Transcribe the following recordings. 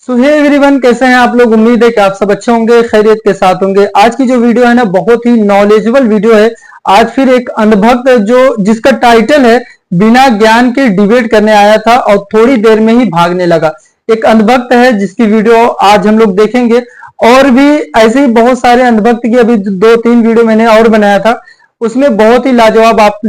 सो hey everyone, कैसे हैं आप लोग। उम्मीद है कि आप सब अच्छे होंगे, खैरियत के साथ होंगे। आज की जो वीडियो है ना, बहुत ही नॉलेजेबल वीडियो है। आज फिर एक अंधभक्त जो जिसका टाइटल है बिना ज्ञान के डिबेट करने आया था और थोड़ी देर में ही भागने लगा। एक अंधभक्त है जिसकी वीडियो आज हम लोग देखेंगे। और भी ऐसे ही बहुत सारे अंधभक्त की अभी 2-3 वीडियो मैंने और बनाया था, उसमें बहुत ही लाजवाब आप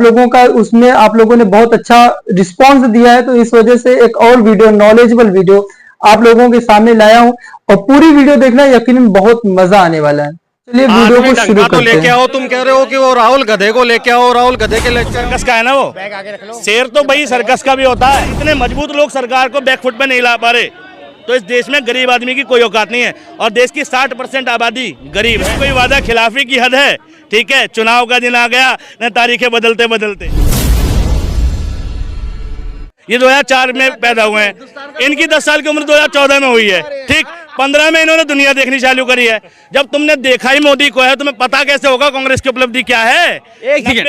लोगों का उसमें आप लोगों ने बहुत अच्छा रिस्पांस दिया है। तो इस वजह से एक और वीडियो, नॉलेजेबल वीडियो आप लोगों के सामने लाया हूं और पूरी वीडियो देखना, यकीनन बहुत मजा आने वाला है। चलिए वीडियो को शुरू करते हैं। लेके आओ, तुम कह रहे हो कि वो राहुल गधे को लेके आओ, राहुल गधे के लेके सर्कस का है ना वो शेर, तो भाई सर्कस का भी होता है। इतने मजबूत लोग सरकार को बैकफुट पे नहीं ला पा रहे, तो इस देश में गरीब आदमी की कोई औकात नहीं है। और देश की 60% आबादी गरीब है। कोई वादा खिलाफी की हद है, ठीक है। चुनाव का दिन आ गया न, तारीखें बदलते बदलते। ये 2004 में पैदा हुए हैं, इनकी 10 साल की उम्र 2014 में हुई है, ठीक। 15 में इन्होंने दुनिया देखनी चालू करी है। जब तुमने देखा ही मोदी को है, तुम्हें पता कैसे होगा कांग्रेस की उपलब्धि क्या है? एक सेकंड,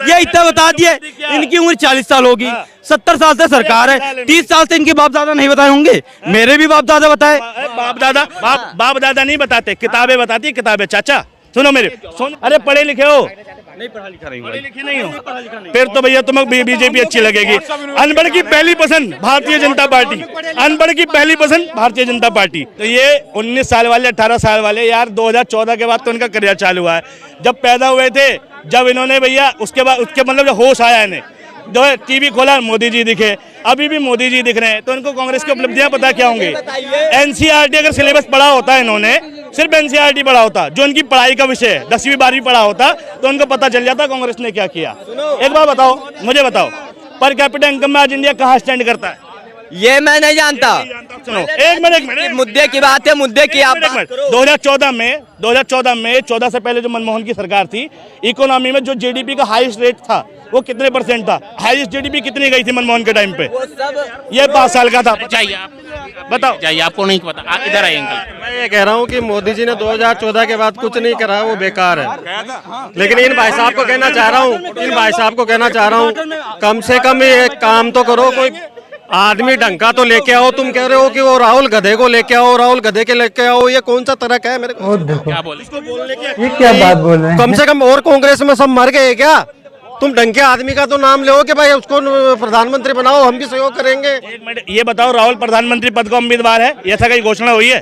ये इतना बता दिए। इनकी उम्र 40 साल होगी, 70 साल से सरकार है, 30 साल से इनके बाप दादा नहीं बताए होंगे। मेरे भी बाप दादा बताए। बाप दादा नहीं बताते, किताबें बताती, किताबें। चाचा सुनो मेरे, अरे पढ़े लिखे हो? नहीं पढ़ा लिखा नहीं, पढ़े लिखे नहीं हो, फिर तो भैया तुम्हें बीजेपी अच्छी लगेगी। अनपढ़ की पहली पसंद भारतीय जनता पार्टी, अनपढ़ की पहली पसंद भारतीय जनता पार्टी। तो ये 19 साल वाले, 18 साल वाले यार, 2014 के बाद तो इनका करियर चालू हुआ है। जब पैदा हुए थे, जब इन्होंने भैया उसके बाद उसके मतलब जब होश आया इन्हें, जो टीवी खोला मोदी जी दिखे, अभी भी मोदी जी दिख रहे हैं। तो इनको कांग्रेस की उपलब्धियां पता क्या होंगी? एनसीईआरटी अगर सिलेबस पढ़ा होता है इन्होंने, सिर्फ एनसीईआरटी पढ़ा होता, जो इनकी पढ़ाई का विषय है, 10वीं 12वीं पढ़ा होता, तो उनको पता चल जाता कांग्रेस ने क्या किया। एक बार बताओ, मुझे बताओ, पर कैपिटा इनकम में आज इंडिया कहाँ स्टैंड करता है? ये मैं नहीं जानता। सुनो, एक मिनट, मुद्दे की बात है, मुद्दे की आप 2014 में 14 से पहले जो मनमोहन की सरकार थी, इकोनॉमी में जो जीडीपी का हाईएस्ट रेट था वो कितने % था? हाईएस्ट जीडीपी कितनी गई थी मनमोहन के टाइम पे? ये 5 साल का था। बताओ, चाहिए आपको नहीं पता, आप इधर आइए अंकल। मैं ये कह रहा हूँ कि मोदी जी ने 2014 के बाद कुछ नहीं करा, वो बेकार है। लेकिन इन भाई साहब को कहना चाह रहा हूँ, कम से कम एक काम तो करो, कोई आदमी ढंग का तो लेके आओ। तुम कह रहे हो कि वो राहुल गधे को लेके आओ, राहुल गधे के लेके आओ, ये कौन सा तरह का है? मेरे को क्या बोले, ये क्या बात बोल रहे हैं? कम से कम और कांग्रेस में सब मर गए क्या? तुम ढंग के आदमी का तो नाम ले कि भाई उसको प्रधानमंत्री बनाओ, हम भी सहयोग करेंगे। एक मिनट, ये बताओ, राहुल प्रधानमंत्री पद का उम्मीदवार है? ऐसा कहीं घोषणा हुई है?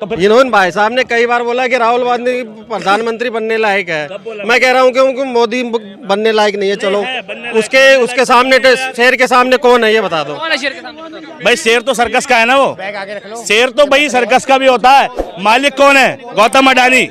तो इन्होंने भाई साहब ने कई बार बोला कि राहुल गांधी प्रधानमंत्री बनने लायक है। मैं कह रहा हूँ कि मोदी बनने लायक नहीं है। चलो, उसके सामने, शेर के सामने कौन है ये बता दो। भाई शेर तो सर्कस का है ना वो। शेर तो भाई सर्कस का भी होता है। मालिक कौन है? गौतम अडानी।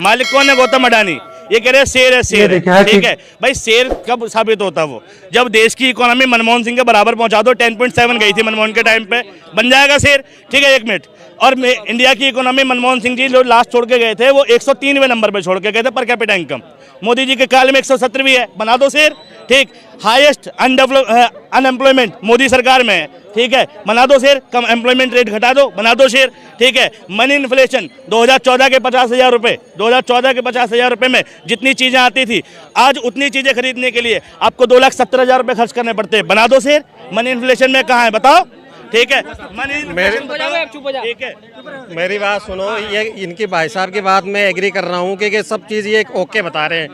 मालिक कौन है? गौतम अडानी। ये कह रहे शेर है, शेर है, ठीक है। भाई शेर कब साबित होता है? वो जब देश की इकोनॉमी मनमोहन सिंह के बराबर पहुंचा दो, 10.7 गई थी मनमोहन के टाइम पे, बन जाएगा शेर, ठीक है। 1 मिनट, और इंडिया की इकोनॉमी मनमोहन सिंह जी जो लास्ट छोड़ के गए थे, वो 103वें नंबर पे छोड़ के गए थे per capita income. Modi ji के काल में 117वीं है, बना दो शेर, ठीक। हाईएस्ट अनएम्प्लॉयमेंट मोदी सरकार में है, ठीक है, बना दो शेर। कम एम्प्लॉयमेंट रेट घटा दो, बना दो शेर, ठीक है। मनी इन्फ्लेशन 2014 के 50,000 रुपये, 2014 के 50,000 रुपये में जितनी चीजें आती थी, आज उतनी चीजें खरीदने के लिए आपको 2,70,000 रुपये खर्च करने पड़ते हैं। बना दो शेर। मनी इन्फ्लेशन में कहाँ है बताओ, ठीक है। ठीक है, मेरी बात सुनो, ये इनकी भाई साहब की बात मैं एग्री कर रहा हूँ कि सब चीज़ ये ओके बता रहे हैं।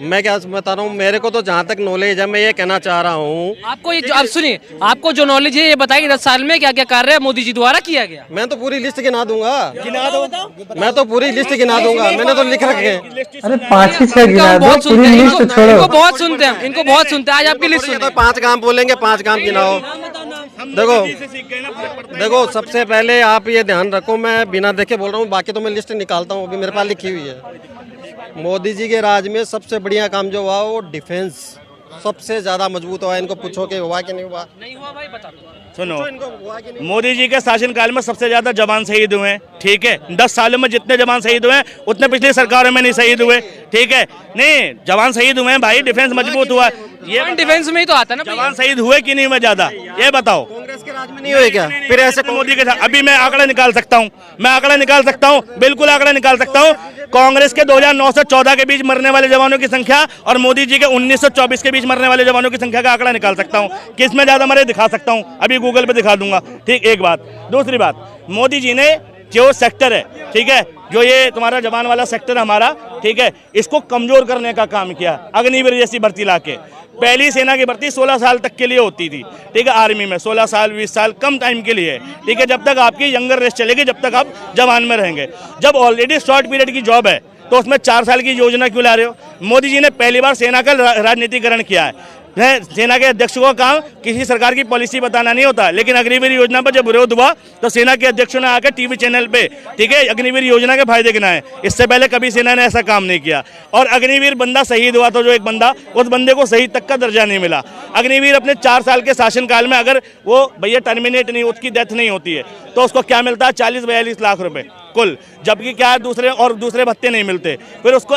मैं क्या बता रहा हूँ, मेरे को तो जहाँ तक नॉलेज है, मैं ये कहना चाह रहा हूँ आपको, ये आप सुनिए, आपको जो नॉलेज है ये बताइए, 10 साल में क्या क्या कार्य मोदी जी द्वारा किया गया? मैं तो पूरी लिस्ट गिना दूंगा। मैं तो पूरी लिस्ट गिना दूंगा, मैंने तो लिख रखे हैं। अरे 5-6 गिना दो, पूरी लिस्ट छोड़ो। इनको बहुत सुनते हैं, इनको बहुत सुनते हैं। आज आपकी लिस्ट सुनिए। 5 काम बोलेंगे, 5 काम गिनाओ। देखो, सबसे पहले आप ये ध्यान रखो, मैं बिना देखे बोल रहा हूँ, बाकी तो मैं लिस्ट निकालता हूँ, अभी मेरे पास लिखी हुई है। मोदी जी के राज में सबसे बढ़िया काम जो हुआ वो डिफेंस सबसे ज्यादा मजबूत हुआ। इनको पूछो कि हुआ कि नहीं हुआ? नहीं हुआ भाई, बता दो। सुनो, मोदी जी के शासनकाल में सबसे ज्यादा जवान शहीद हुए हैं, ठीक है। 10 सालों में जितने जवान शहीद हुए हैं उतने पिछली सरकारों में नहीं शहीद हुए, ठीक है, नहीं जवान शहीद हुए हैं भाई, डिफेंस मजबूत हुआ है। ये डिफेंस में ही तो आता है ना भैया। जवान शहीद हुए कि नहीं हुए ज्यादा, ये बताओ। कांग्रेस के राज में नहीं हुए क्या? फिर ऐसे मोदी के साथ अभी मैं आंकड़ा निकाल सकता हूँ, मैं आंकड़ा निकाल सकता हूँ, बिल्कुल आंकड़ा निकाल सकता हूँ। कांग्रेस के 2009 से 14 के बीच मरने वाले जवानों की संख्या और मोदी जी के 1924 के बीच मरने वाले जवानों की संख्या का आंकड़ा निकाल सकता हूँ। किसमें ज्यादा मरे दिखा सकता हूँ, अभी गूगल पे दिखा दूंगा। ठीक, एक बात। दूसरी बात, मोदी जी ने जो सेक्टर है, ठीक है, जो ये तुम्हारा जवान वाला सेक्टर हमारा, ठीक है, इसको कमजोर करने का काम किया। अग्निवीर जैसी भर्ती लाके, पहली सेना की भर्ती 16 साल तक के लिए होती थी, ठीक है, आर्मी में 16 साल 20 साल कम टाइम के लिए, ठीक है, जब तक आपकी यंगर रेस चलेगी, जब तक आप जवान में रहेंगे। जब ऑलरेडी शॉर्ट पीरियड की जॉब है तो उसमें 4 साल की योजना क्यों ला रहे हो? मोदी जी ने पहली बार सेना का राजनीतिकरण किया है। सेना के अध्यक्ष का काम किसी सरकार की पॉलिसी बताना नहीं होता, लेकिन अग्निवीर योजना पर जब विरोध हुआ तो सेना के अध्यक्षों ने आकर टीवी चैनल पे, ठीक है, अग्निवीर योजना के फायदे गिनाए। इससे पहले कभी सेना ने ऐसा काम नहीं किया। और अग्निवीर बंदा शहीद हुआ तो जो एक बंदा, उस बंदे को शहीद तक का दर्जा नहीं मिला। अग्निवीर अपने 4 साल के शासनकाल में अगर वो भैया टर्मिनेट नहीं, उसकी डेथ नहीं होती है तो उसको क्या मिलता है? 40-42 लाख रुपए कुल, जबकि क्या दूसरे भत्ते नहीं मिलते। फिर उसको